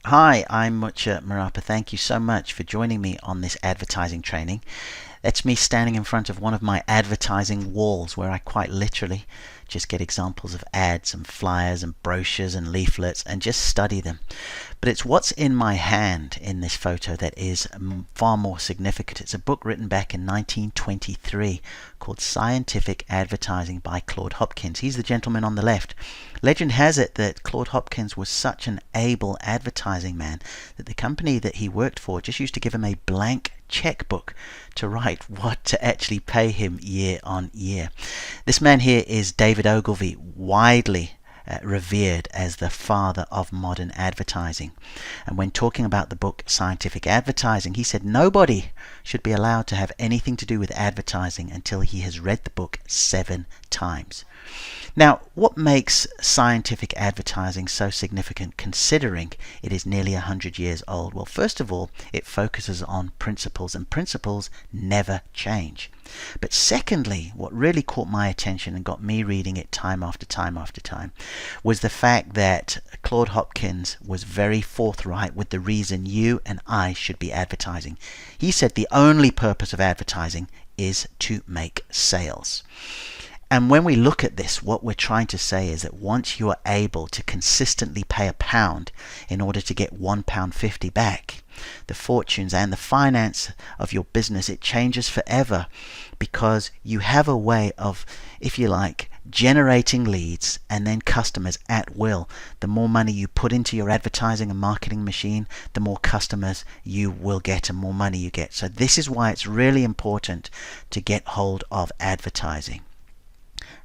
Hi, I'm Mucha Marapa. Thank you so much for joining me on this advertising training. That's me standing in front of one of my advertising walls where I quite literally just get examples of ads and flyers and brochures and leaflets and just study them. But it's what's in my hand in this photo that is far more significant. It's a book written back in 1923 called Scientific Advertising by Claude Hopkins. He's the gentleman on the left. Legend has it that Claude Hopkins was such an able advertising man that the company that he worked for just used to give him a blank checkbook to write what to actually pay him year on year. This man here is David Ogilvy, widely revered as the father of modern advertising. And when talking about the book Scientific Advertising, he said nobody should be allowed to have anything to do with advertising until he has read the book 7 times. Now, what makes scientific advertising so significant considering it is nearly 100 years old? Well, first of all, it focuses on principles, and principles never change. But secondly, what really caught my attention and got me reading it time after time after time was the fact that Claude Hopkins was very forthright with the reason you and I should be advertising. He said the only purpose of advertising is to make sales. And when we look at this, what we're trying to say is that once you are able to consistently pay £1 in order to get £1.50 back, the fortunes and the finance of your business, it changes forever, because you have a way of, if you like, generating leads and then customers at will. The more money you put into your advertising and marketing machine, the more customers you will get and more money you get. So this is why it's really important to get hold of advertising.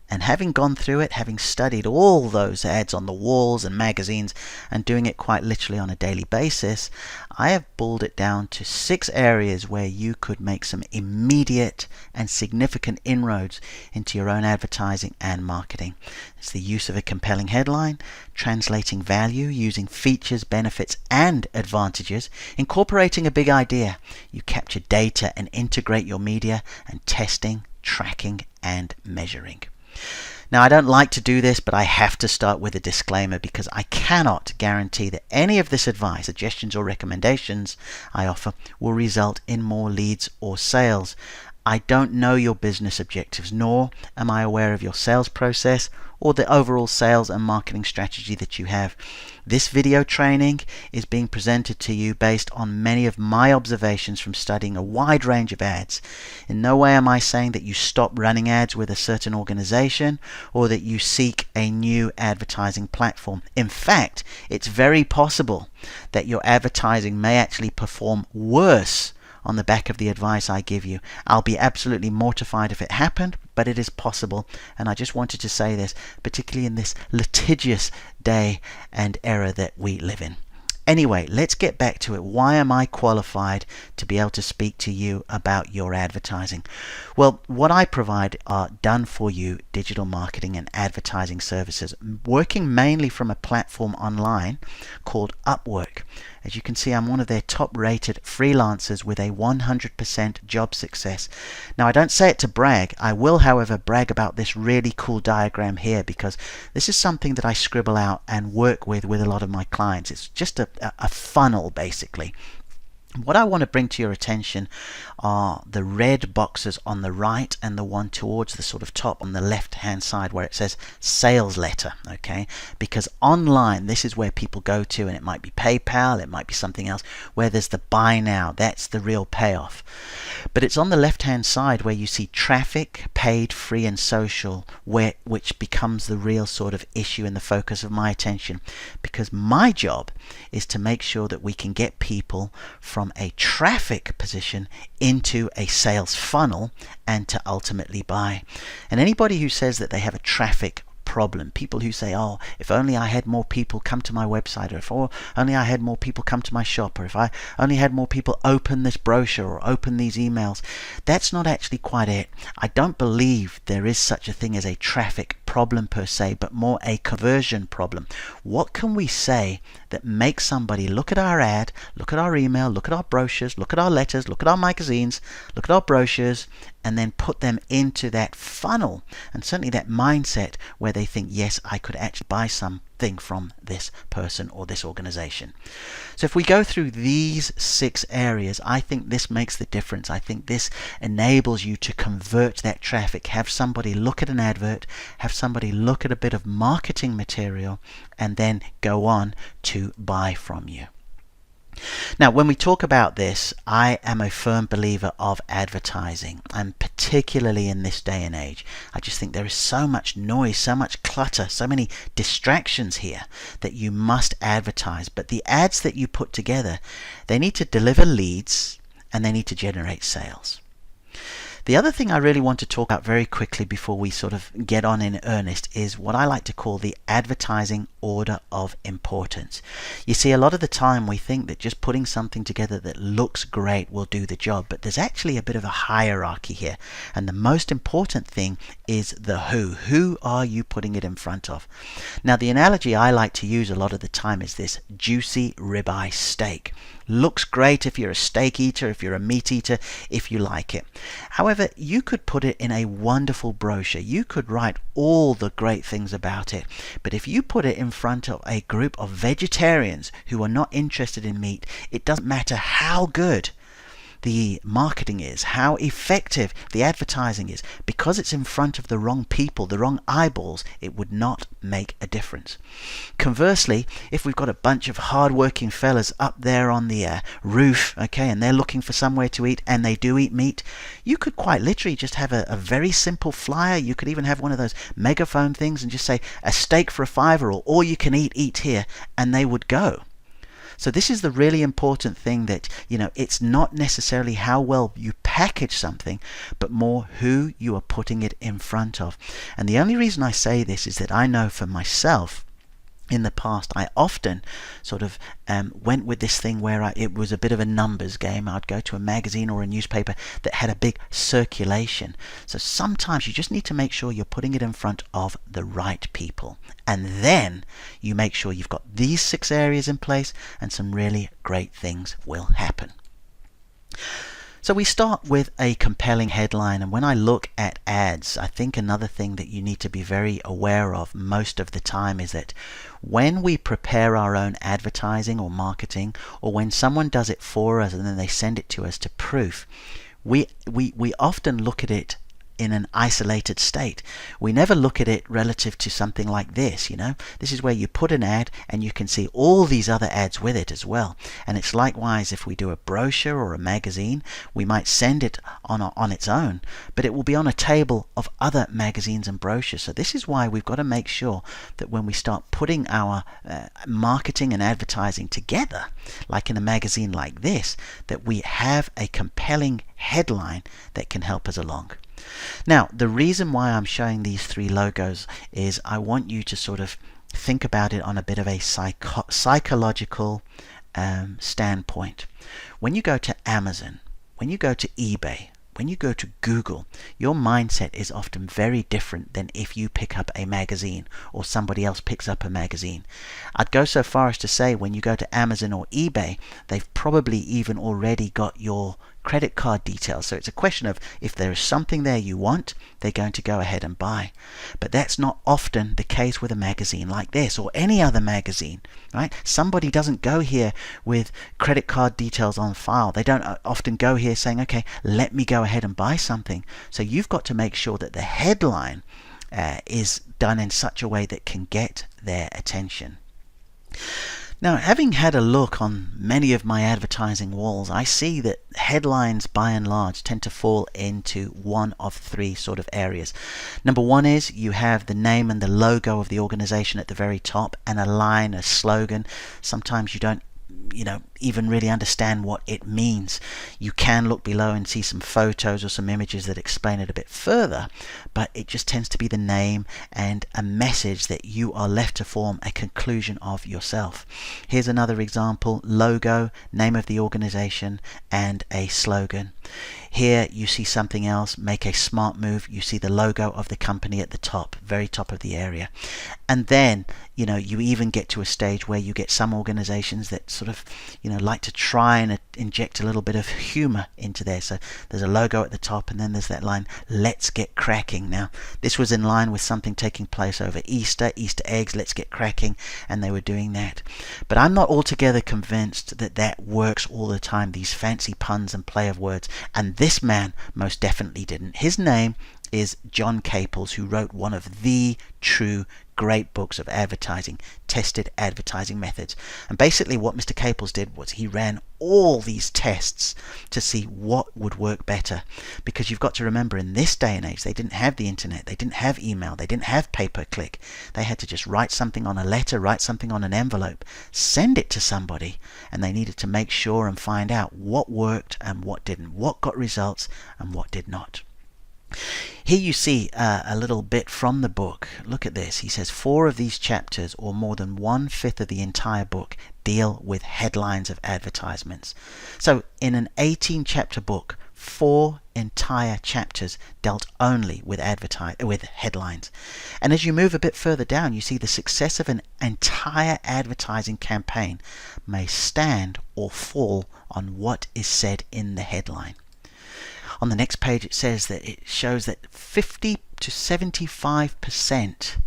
And having gone through it, having studied all those ads on the walls and magazines and doing it quite literally on a daily basis, I have boiled it down to 6 areas where you could make some immediate and significant inroads into your own advertising and marketing. It's the use of a compelling headline, translating value using features, benefits and advantages, incorporating a big idea. You capture data and integrate your media, and testing, tracking and measuring. Now, I don't like to do this, but I have to start with a disclaimer because I cannot guarantee that any of this advice, suggestions or recommendations I offer will result in more leads or sales. I don't know your business objectives, nor am I aware of your sales process or the overall sales and marketing strategy that you have. This video training is being presented to you based on many of my observations from studying a wide range of ads. In no way am I saying that you stop running ads with a certain organization or that you seek a new advertising platform. In fact, it's very possible that your advertising may actually perform worse on the back of the advice I give you. I'll be absolutely mortified if it happened, but it is possible, and I just wanted to say this, particularly in this litigious day and era that we live in. Anyway, let's get back to it. Why am I qualified to be able to speak to you about your advertising? Well, what I provide are done for you digital marketing and advertising services, working mainly from a platform online called Upwork. As you can see, I'm one of their top rated freelancers with a 100% job success. Now, I don't say it to brag. I will, however, brag about this really cool diagram here because this is something that I scribble out and work with a lot of my clients. It's just a funnel, basically. What I want to bring to your attention are the red boxes on the right and the one towards the sort of top on the left hand side where it says sales letter, okay? Because online, this is where people go to, and it might be PayPal, it might be something else, where there's the buy now. That's the real payoff. But it's on the left hand side where you see traffic, paid, free and social, which becomes the real sort of issue and the focus of my attention, because my job is to make sure that we can get people from a traffic position into a sales funnel and to ultimately buy. And anybody who says that they have a traffic problem, people who say, oh, if only I had more people come to my website, or if only I had more people come to my shop, or if I only had more people open this brochure or open these emails, that's not actually quite it. I don't believe there is such a thing as a traffic problem per se, but more a conversion problem. What can we say that makes somebody look at our ad, look at our email, look at our brochures, look at our letters, look at our magazines, look at our brochures, and then put them into that funnel, and certainly that mindset where they think, yes, I could actually buy some thing from this person or this organization. So if we go through these 6 areas, I think this makes the difference. I think this enables you to convert that traffic, have somebody look at an advert, have somebody look at a bit of marketing material, and then go on to buy from you. Now, when we talk about this, I am a firm believer of advertising, and particularly in this day and age. I just think there is so much noise, so much clutter, so many distractions here that you must advertise. But the ads that you put together, they need to deliver leads and they need to generate sales. The other thing I really want to talk about very quickly before we sort of get on in earnest is what I like to call the advertising order of importance. You see, a lot of the time we think that just putting something together that looks great will do the job, but there's actually a bit of a hierarchy here, and the most important thing is the who. Who are you putting it in front of? Now, the analogy I like to use a lot of the time is this juicy ribeye steak. Looks great if you're a steak eater, if you're a meat eater, if you like it. However, you could put it in a wonderful brochure. You could write all the great things about it. But if you put it in front of a group of vegetarians who are not interested in meat, it doesn't matter how good the marketing is, how effective the advertising is, because it's in front of the wrong people, the wrong eyeballs, it would not make a difference. Conversely, if we've got a bunch of hard-working fellas up there on the roof, okay, and they're looking for somewhere to eat, and they do eat meat, you could quite literally just have a very simple flyer. You could even have one of those megaphone things and just say, a steak for $5, or all you can eat here, and they would go. So this is the really important thing, that, it's not necessarily how well you package something, but more who you are putting it in front of. And the only reason I say this is that I know for myself, in the past, I often sort of went with this thing where it was a bit of a numbers game. I'd go to a magazine or a newspaper that had a big circulation. So sometimes you just need to make sure you're putting it in front of the right people. And then you make sure you've got these 6 areas in place, and some really great things will happen. So we start with a compelling headline, and when I look at ads, I think another thing that you need to be very aware of most of the time is that when we prepare our own advertising or marketing, or when someone does it for us and then they send it to us to proof, we often look at it in an isolated state. We never look at it relative to something like this. This is where you put an ad and you can see all these other ads with it as well. And it's likewise if we do a brochure or a magazine, we might send it on its own, but it will be on a table of other magazines and brochures. So this is why we've got to make sure that when we start putting our marketing and advertising together, like in a magazine like this, that we have a compelling headline that can help us along. Now, the reason why I'm showing these 3 logos is I want you to sort of think about it on a bit of a psychological standpoint. When you go to Amazon, when you go to eBay, when you go to Google, your mindset is often very different than if you pick up a magazine or somebody else picks up a magazine. I'd go so far as to say when you go to Amazon or eBay, they've probably even already got your credit card details. So it's a question of if there is something there you want, they're going to go ahead and buy. But that's not often the case with a magazine like this or any other magazine, right? Somebody doesn't go here with credit card details on file. They don't often go here saying, okay, let me go ahead and buy something. So you've got to make sure that the headline is done in such a way that can get their attention. Now, having had a look on many of my advertising walls, I see that headlines by and large tend to fall into one of 3 sort of areas. Number 1 is you have the name and the logo of the organization at the very top, and a line, a slogan. Sometimes you don't even really understand what it means. You can look below and see some photos or some images that explain it a bit further, but it just tends to be the name and a message that you are left to form a conclusion of yourself. Here's another example: logo, name of the organization, and a slogan. Here you see something else, make a smart move. You see the logo of the company at the top, very top of the area. And then, you even get to a stage where you get some organizations that sort of of, like to try and inject a little bit of humor into there. So there's a logo at the top, and then there's that line, "Let's get cracking." Now, this was in line with something taking place over Easter eggs, let's get cracking, and they were doing that. But I'm not altogether convinced that that works all the time, these fancy puns and play of words, and this man most definitely didn't. His name is John Caples, who wrote one of the true great books of advertising, Tested Advertising Methods. And basically what Mr. Caples did was he ran all these tests to see what would work better. Because you've got to remember, in this day and age, they didn't have the internet, they didn't have email, they didn't have pay-per-click. They had to just write something on a letter, write something on an envelope, send it to somebody, and they needed to make sure and find out what worked and what didn't, what got results and what did not. Here you see a little bit from the book. Look at this. He says 4 of these chapters, or more than 1/5 of the entire book, deal with headlines of advertisements. So in an 18-chapter book, 4 entire chapters dealt only with headlines. And as you move a bit further down, you see the success of an entire advertising campaign may stand or fall on what is said in the headline. On the next page it says that it shows that 50 to 75%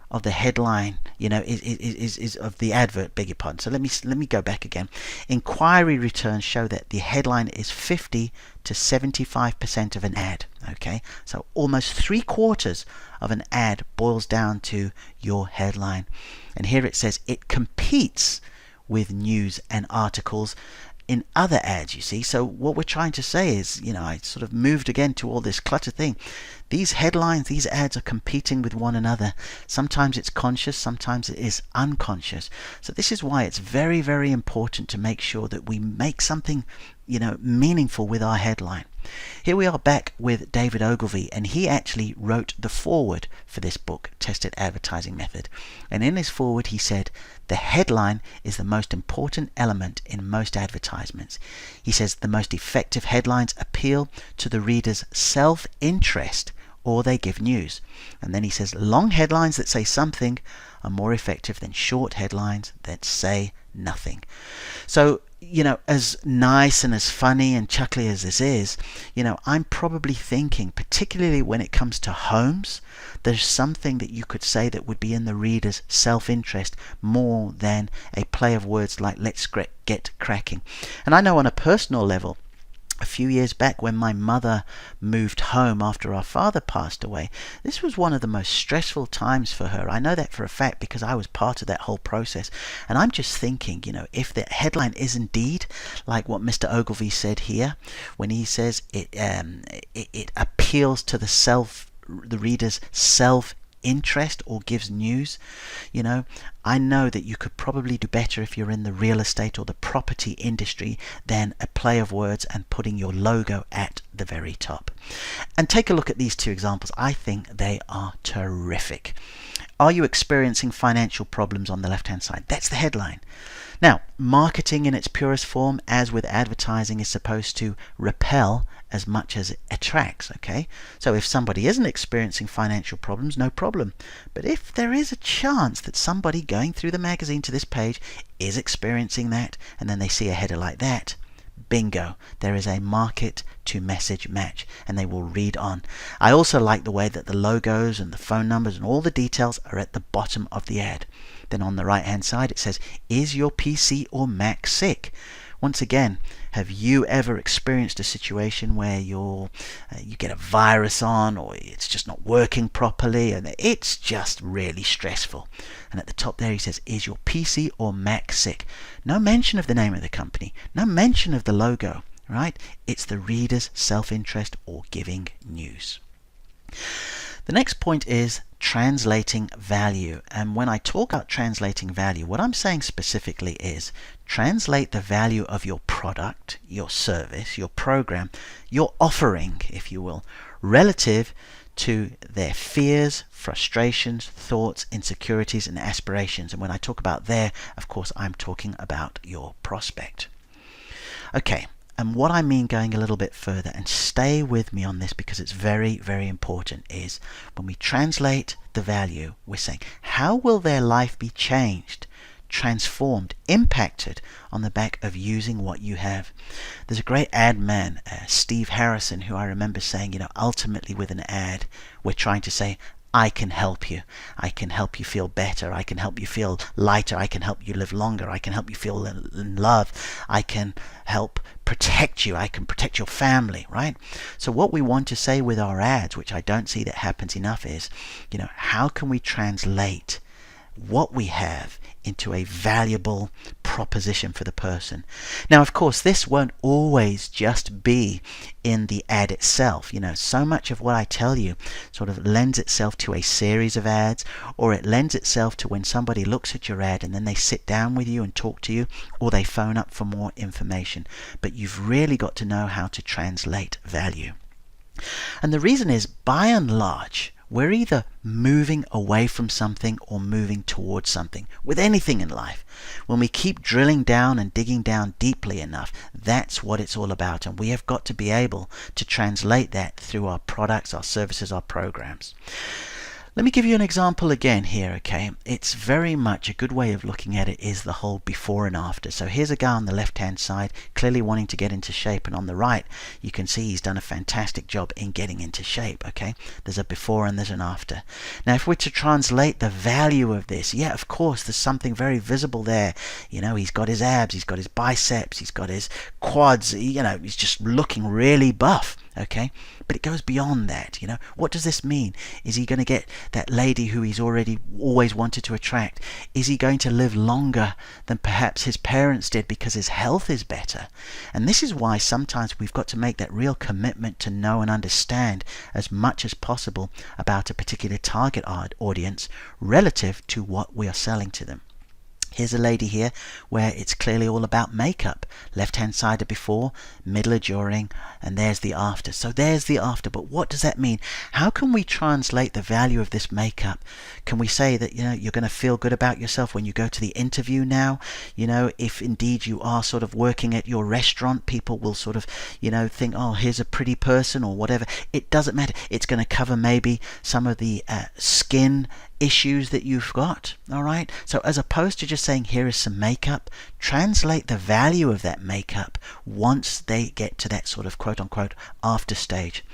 of the headline, is of the advert, beg your pardon. So let me go back again. Inquiry returns show that the headline is 50 to 75% of an ad. Okay, so almost 3/4 of an ad boils down to your headline. And here it says it competes with news and articles in other ads, you see. So what we're trying to say is, I sort of moved again to all this clutter thing. These headlines, these ads are competing with one another. Sometimes it's conscious, sometimes it is unconscious. So this is why it's very, very important to make sure that we make something, meaningful with our headline. Here we are back with David Ogilvy, and he actually wrote the foreword for this book, Tested Advertising Method. And in his foreword he said, the headline is the most important element in most advertisements. He says the most effective headlines appeal to the reader's self-interest, or they give news. And then he says long headlines that say something are more effective than short headlines that say nothing. So, as nice and as funny and chuckly as this is, I'm probably thinking, particularly when it comes to homes, there's something that you could say that would be in the reader's self-interest more than a play of words like let's get cracking. And I know on a personal level, a few years back when my mother moved home after our father passed away, this was one of the most stressful times for her. I know that for a fact because I was part of that whole process. And I'm just thinking, if the headline is indeed like what Mr. Ogilvy said here, when he says it appeals to the reader's self-interest or gives news, I know that you could probably do better if you're in the real estate or the property industry than a play of words and putting your logo at the very top. And take a look at these 2 examples. I think they are terrific. Are you experiencing financial problems on the left-hand side? That's the headline. Now, marketing in its purest form, as with advertising, is supposed to repel as much as it attracts, okay? So if somebody isn't experiencing financial problems, no problem. But if there is a chance that somebody going through the magazine to this page is experiencing that, and then they see a header like that, bingo, there is a market to message match, and they will read on. I also like the way that the logos and the phone numbers and all the details are at the bottom of the ad. Then on the right hand side it says, is your PC or Mac sick? Once again, have you ever experienced a situation where you get a virus on, or it's just not working properly, and it's just really stressful? And at the top there he says, is your PC or Mac sick? No mention of the name of the company, no mention of the logo, right? It's the reader's self-interest or giving news. The next point is translating value. And when I talk about translating value, what I'm saying specifically is translate the value of your product, your service, your program, your offering, if you will, relative to their fears, frustrations, thoughts, insecurities, and aspirations. And when I talk about there, of course, I'm talking about your prospect. Okay. And what I mean, going a little bit further, and stay with me on this because it's very, very important, is when we translate the value, we're saying, how will their life be changed transformed, impacted on the back of using what you have. There's a great ad man, Steve Harrison, who I remember saying, ultimately with an ad, we're trying to say, I can help you. I can help you feel better. I can help you feel lighter. I can help you live longer. I can help you feel in love. I can help protect you. I can protect your family, right? So what we want to say with our ads, which I don't see that happens enough, is, how can we translate what we have into a valuable proposition for the person? Now, of course, this won't always just be in the ad itself. So much of what I tell you sort of lends itself to a series of ads, or it lends itself to when somebody looks at your ad and then they sit down with you and talk to you, or they phone up for more information. But you've really got to know how to translate value. And the reason is, by and large, we're either moving away from something or moving towards something with anything in life. When we keep drilling down and digging down deeply enough, that's what it's all about. And we have got to be able to translate that through our products, our services, our programs. Let me give you an example again here, okay? It's very much a good way of looking at it is the whole before and after. So here's a guy on the left-hand side clearly wanting to get into shape, and on the right you can see he's done a fantastic job in getting into shape, okay? There's a before and there's an after. Now, if we're to translate the value of this, yeah, of course, there's something very visible there. He's got his abs, he's got his biceps, he's got his quads, he's just looking really buff. Okay, but it goes beyond that. What does this mean? Is he going to get that lady who he's already always wanted to attract? Is he going to live longer than perhaps his parents did because his health is better? And this is why sometimes we've got to make that real commitment to know and understand as much as possible about a particular target audience relative to what we are selling to them. Here's a lady here where it's clearly all about makeup. Left-hand side of before, middle of during, and there's the after. So there's the after, but what does that mean? How can we translate the value of this makeup? Can we say that, you're going to feel good about yourself when you go to the interview now? If indeed you are sort of working at your restaurant, people will sort of, think, oh, here's a pretty person or whatever. It doesn't matter. It's going to cover maybe some of the skin issues that you've got. All right, so as opposed to just saying here is some makeup, translate the value of that makeup once they get to that sort of quote-unquote after stage.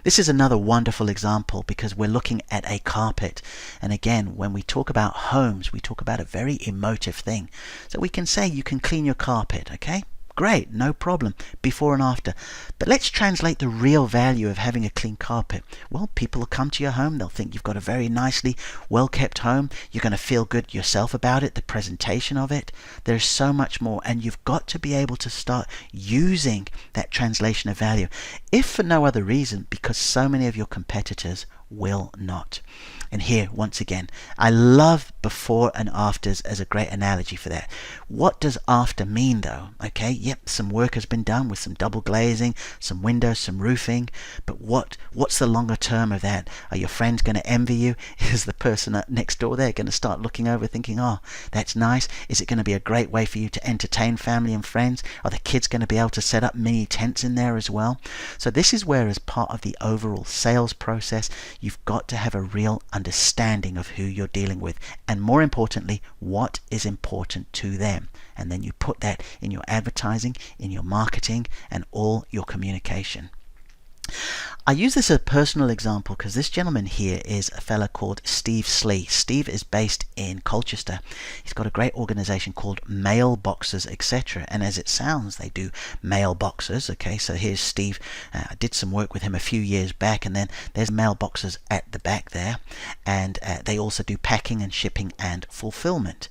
This is another wonderful example because we're looking at a carpet, and again, when we talk about homes, we talk about a very emotive thing. So we can say you can clean your carpet, okay? Great, no problem, before and after. But let's translate the real value of having a clean carpet. Well, people will come to your home, they'll think you've got a very nicely well-kept home, you're going to feel good yourself about it, the presentation of it. There's so much more, and you've got to be able to start using that translation of value, if for no other reason, because so many of your competitors will not. And here, once again, I love before and afters as a great analogy for that. What does after mean though? Okay, yep, some work has been done with some double glazing, some windows, some roofing, but what's the longer term of that? Are your friends going to envy you? Is the person next door there going to start looking over thinking, oh, that's nice? Is it going to be a great way for you to entertain family and friends? Are the kids going to be able to set up mini tents in there as well? So this is where, as part of the overall sales process, you've got to have a real understanding of who you're dealing with, and more importantly, what is important to them. And then you put that in your advertising, in your marketing, and all your communication. I use this as a personal example because this gentleman here is a fella called Steve Slee. Steve is based in Colchester. He's got a great organization called Mailboxes, etc. And as it sounds, they do mailboxes. Okay, so here's Steve. I did some work with him a few years back, and then there's mailboxes at the back there. And they also do packing and shipping and fulfillment.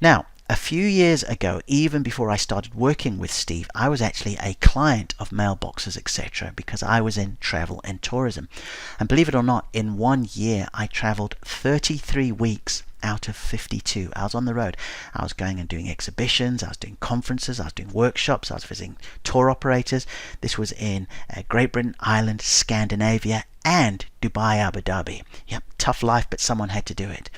Now, a few years ago, even before I started working with Steve, I was actually a client of Mailboxes, etc., because I was in travel and tourism. And believe it or not, in 1 year, I traveled 33 weeks out of 52. I was on the road. I was going and doing exhibitions, I was doing conferences, I was doing workshops, I was visiting tour operators. This was in Great Britain, Ireland, Scandinavia, and Dubai Abu Dhabi. Yep, tough life, but someone had to do it.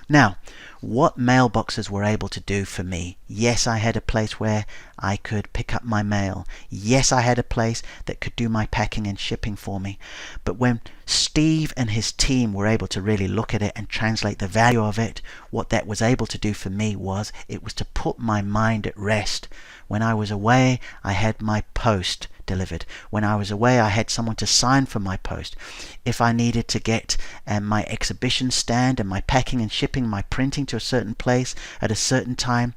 Now, what mailboxes were able to do for me? Yes, I had a place where I could pick up my mail. Yes, I had a place that could do my packing and shipping for me. But when Steve and his team were able to really look at it and translate the value of it, what that was able to do for me was it was to put my mind at rest. When I was away, I had my post delivered. When I was away, I had someone to sign for my post. If I needed to get my exhibition stand and my packing and shipping, my printing to a certain place at a certain time,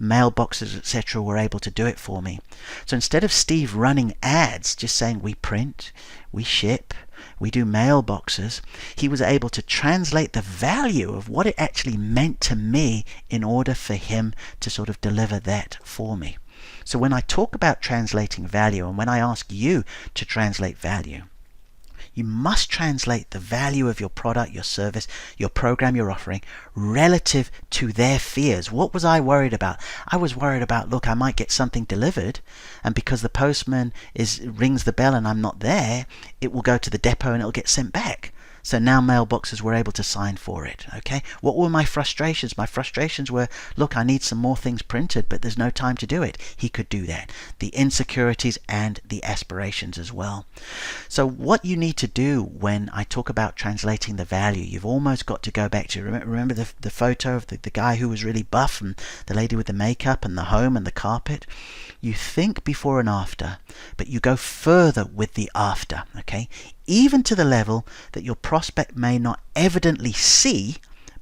mailboxes, etc., were able to do it for me. So instead of Steve running ads just saying we print, we ship, we do mailboxes, he was able to translate the value of what it actually meant to me in order for him to sort of deliver that for me. So when I talk about translating value, and when I ask you to translate value, you must translate the value of your product, your service, your program you're offering relative to their fears. What was I worried about? I was worried about, look, I might get something delivered, and because the postman rings the bell and I'm not there, it will go to the depot and it'll get sent back. So now mailboxes were able to sign for it. Okay, what were my frustrations? My frustrations were, look, I need some more things printed, but there's no time to do it. He could do that. The insecurities and the aspirations as well. So what you need to do when I talk about translating the value, you've almost got to go back to, remember the photo of the guy who was really buff and the lady with the makeup and the home and the carpet? You think before and after, but you go further with the after, okay? Even to the level that your prospect may not evidently see,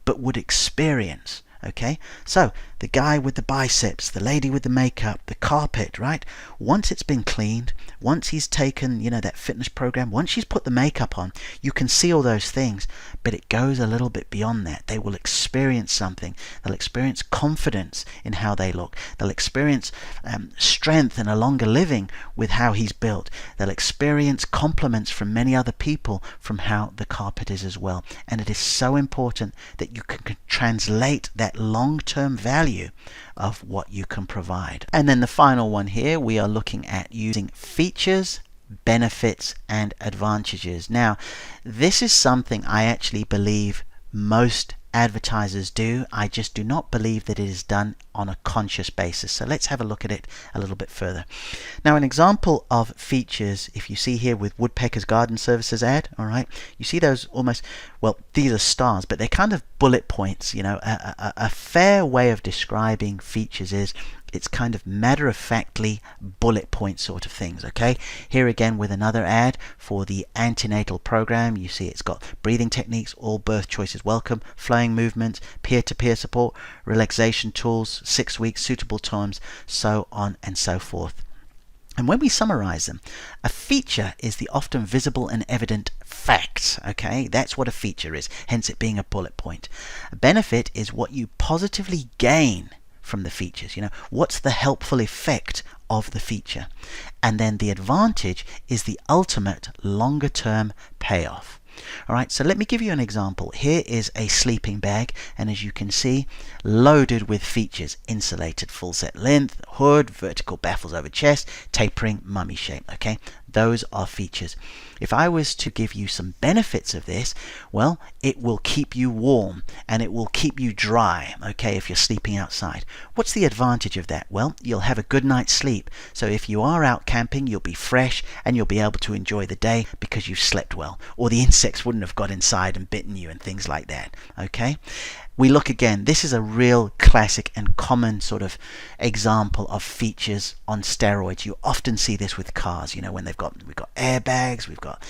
but would experience. Okay, so the guy with the biceps, the lady with the makeup, the carpet, right? Once it's been cleaned, once he's taken, that fitness program, once she's put the makeup on, you can see all those things, but it goes a little bit beyond that. They will experience something. They'll experience confidence in how they look. They'll experience strength and a longer living with how he's built. They'll experience compliments from many other people from how the carpet is as well. And it is so important that you can translate that long-term value of what you can provide. And then the final one here, we are looking at using features, benefits, and advantages. Now, this is something I actually believe most advertisers do. I just do not believe that it is done on a conscious basis. So let's have a look at it a little bit further. Now, an example of features, if you see here with Woodpecker's Garden Services ad, all right, you see those almost, well, these are stars, but they're kind of bullet points. A fair way of describing features is it's kind of matter-of-factly bullet point sort of things. Okay, here again with another ad for the antenatal program. You see it's got breathing techniques, all birth choices welcome, flowing movements, peer-to-peer support, relaxation tools, 6 weeks, suitable times, so on and so forth. And when we summarize them, a feature is the often visible and evident facts. Okay, that's what a feature is, hence it being a bullet point. A benefit is what you positively gain from the features. What's the helpful effect of the feature? And then the advantage is the ultimate longer term payoff. All right, so let me give you an example. Here is a sleeping bag, and as you can see, loaded with features: insulated full set length, hood, vertical baffles over chest, tapering mummy shape. Okay, those are features. If I was to give you some benefits of this, well, it will keep you warm and it will keep you dry, okay, if you're sleeping outside. What's the advantage of that? Well, you'll have a good night's sleep. So if you are out camping, you'll be fresh and you'll be able to enjoy the day because you've slept well, or the insects wouldn't have got inside and bitten you and things like that. Okay, we look again, this is a real classic and common sort of example of features on steroids. You often see this with cars, when we've got airbags, we've got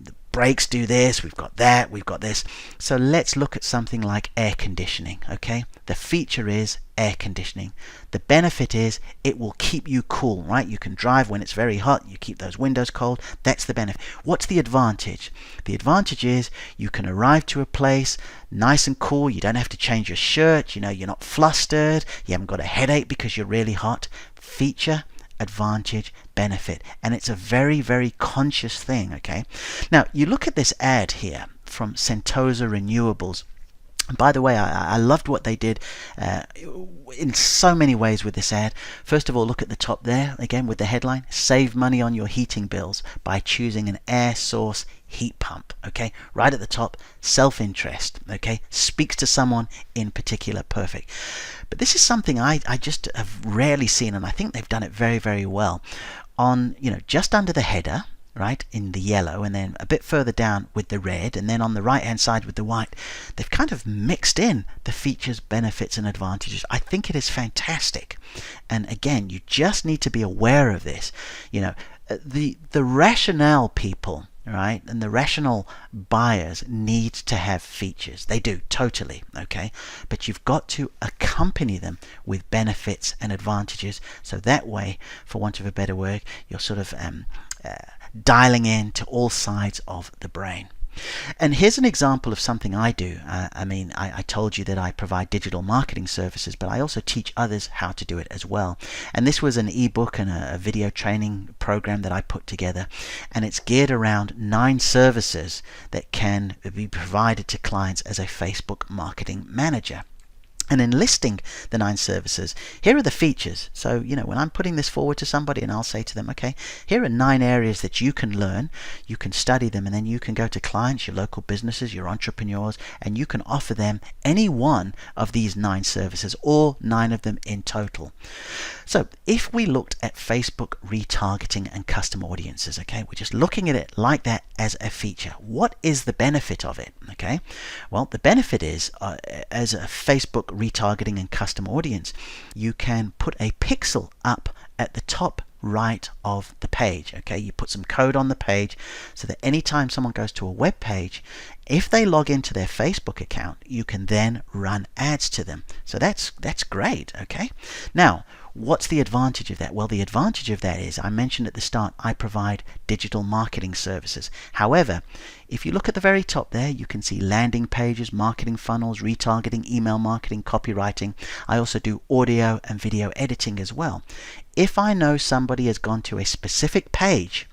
the brakes do this, we've got that, we've got this. So let's look at something like air conditioning. Okay, the feature is air conditioning. The benefit is it will keep you cool, right? You can drive when it's very hot, you keep those windows cold. That's the benefit. What's the advantage? The advantage is you can arrive to a place nice and cool. You don't have to change your shirt, you're not flustered, you haven't got a headache because you're really hot. Feature, advantage, benefit, and it's a very, very conscious thing. Okay, now you look at this ad here from Sentosa Renewables. And by the way, I loved what they did in so many ways with this ad. First of all, look at the top there, again with the headline, save money on your heating bills by choosing an air source heat pump. Okay, right at the top, self-interest. Okay, speaks to someone in particular. Perfect. But this is something I just have rarely seen, and I think they've done it very, very well. On, just under the header, right, in the yellow, and then a bit further down with the red, and then on the right hand side with the white, they've kind of mixed in the features, benefits and advantages. I think it is fantastic. And again, you just need to be aware of this. The rationale people, right, and the rational buyers need to have features. They do, totally, okay? But you've got to accompany them with benefits and advantages, so that way, for want of a better word, you're sort of dialing in to all sides of the brain. And here's an example of something I do. I told you that I provide digital marketing services, but I also teach others how to do it as well. And this was an ebook and a video training program that I put together, and it's geared around 9 services that can be provided to clients as a Facebook marketing manager. And in listing the 9 services, here are the features. So, when I'm putting this forward to somebody and I'll say to them, okay, here are 9 areas that you can learn, you can study them, and then you can go to clients, your local businesses, your entrepreneurs, and you can offer them any one of these 9 services, or 9 of them in total. So if we looked at Facebook retargeting and custom audiences, okay, we're just looking at it like that as a feature. What is the benefit of it? Okay, well, the benefit is as a Facebook retargeting and custom audience, you can put a pixel up at the top right of the page. Okay, you put some code on the page so that anytime someone goes to a web page, if they log into their Facebook account, you can then run ads to them. So that's great. Okay, now what's the advantage of that? Well, the advantage of that is, I mentioned at the start, I provide digital marketing services. However, if you look at the very top there, you can see landing pages, marketing funnels, retargeting, email marketing, copywriting. I also do audio and video editing as well. If I know somebody has gone to a specific page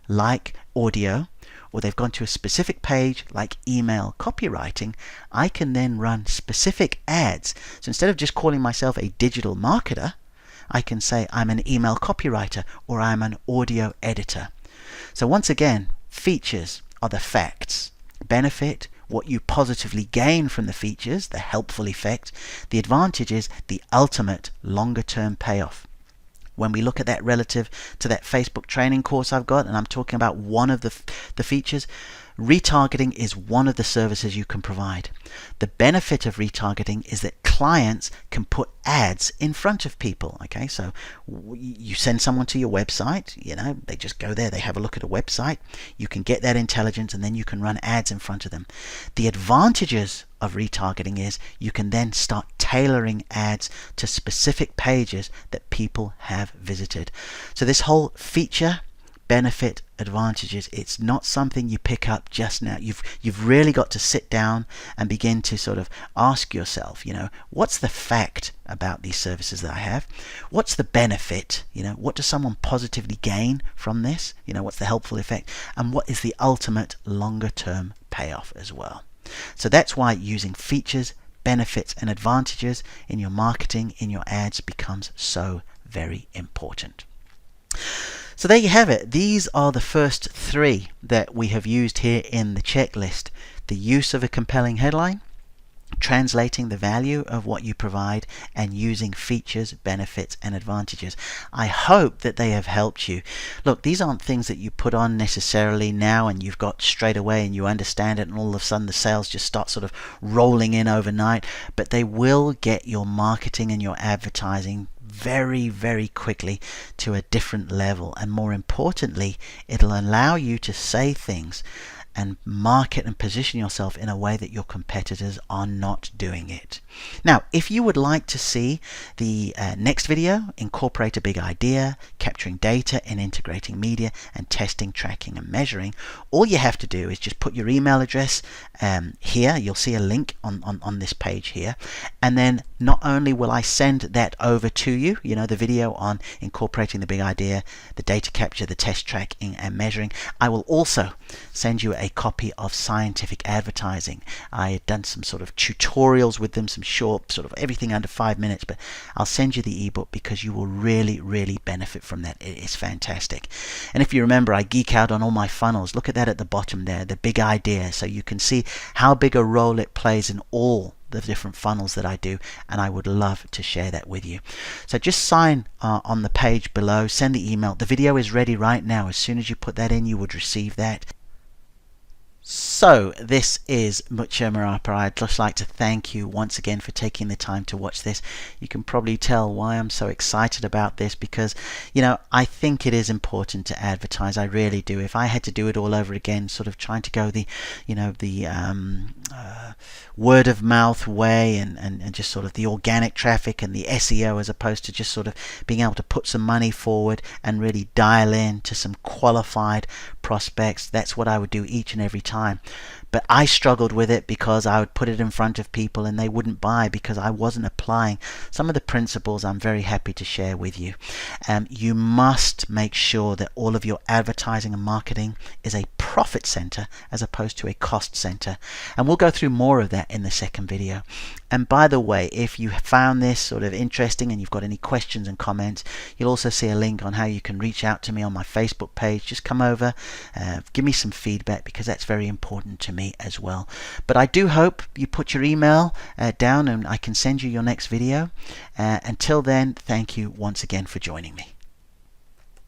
like audio, or they've gone to a specific page like email copywriting, I can then run specific ads. So instead of just calling myself a digital marketer, I can say I'm an email copywriter or I'm an audio editor. So once again, features are the facts. Benefit, what you positively gain from the features, the helpful effect. The advantage is the ultimate longer term payoff. When we look at that relative to that Facebook training course I've got, and I'm talking about one of the features, retargeting is one of the services you can provide. The benefit of retargeting is that clients can put ads in front of people. Okay, so you send someone to your website, they just go there, they have a look at a website, you can get that intelligence, and then you can run ads in front of them. The advantages of retargeting is you can then start tailoring ads to specific pages that people have visited. So this whole feature, benefit, advantages, it's not something you pick up just now. You've really got to sit down and begin to sort of ask yourself, what's the fact about these services that I have? What's the benefit? What does someone positively gain from this? What's the helpful effect? And what is the ultimate longer term payoff as well? So that's why using features, benefits and advantages in your marketing, in your ads, becomes so very important. So there you have it. These are the first 3 that we have used here in the checklist. The use of a compelling headline, translating the value of what you provide, and using features, benefits and advantages. I hope that they have helped you. Look, these aren't things that you put on necessarily now and you've got straight away and you understand it and all of a sudden the sales just start sort of rolling in overnight, but they will get your marketing and your advertising very, very quickly to a different level. And more importantly, it'll allow you to say things and market and position yourself in a way that your competitors are not doing it. Now, if you would like to see the next video, Incorporate a Big Idea, Capturing Data and Integrating Media, and Testing, Tracking and Measuring, all you have to do is just put your email address here. You'll see a link on this page here. And then not only will I send that over to you, the video on incorporating the big idea, the data capture, the test, tracking and measuring, I will also send you a a copy of Scientific Advertising. I had done some sort of tutorials with them, some short, sort of everything under 5 minutes, but I'll send you the ebook because you will really, really benefit from that. It is fantastic. And if you remember, I geek out on all my funnels. Look at that at the bottom there, the big idea, so you can see how big a role it plays in all the different funnels that I do, and I would love to share that with you. So just sign on the page below, send the email. The video is ready right now. As soon as you put that in, you would receive that. So this is Mucha Marapa. I'd just like to thank you once again for taking the time to watch this. You can probably tell why I'm so excited about this, because I think it is important to advertise. I really do. If I had to do it all over again, sort of trying to go the word of mouth way and just sort of the organic traffic and the SEO, as opposed to just sort of being able to put some money forward and really dial in to some qualified prospects, that's what I would do each and every time. But I struggled with it because I would put it in front of people and they wouldn't buy because I wasn't applying some of the principles I'm very happy to share with you. You must make sure that all of your advertising and marketing is a profit center as opposed to a cost center. And we'll go through more of that in the second video. And by the way, if you found this sort of interesting and you've got any questions and comments, you'll also see a link on how you can reach out to me on my Facebook page. Just come over, give me some feedback, because that's very important to me as well. But I do hope you put your email down and I can send you your next video. Until then, thank you once again for joining me.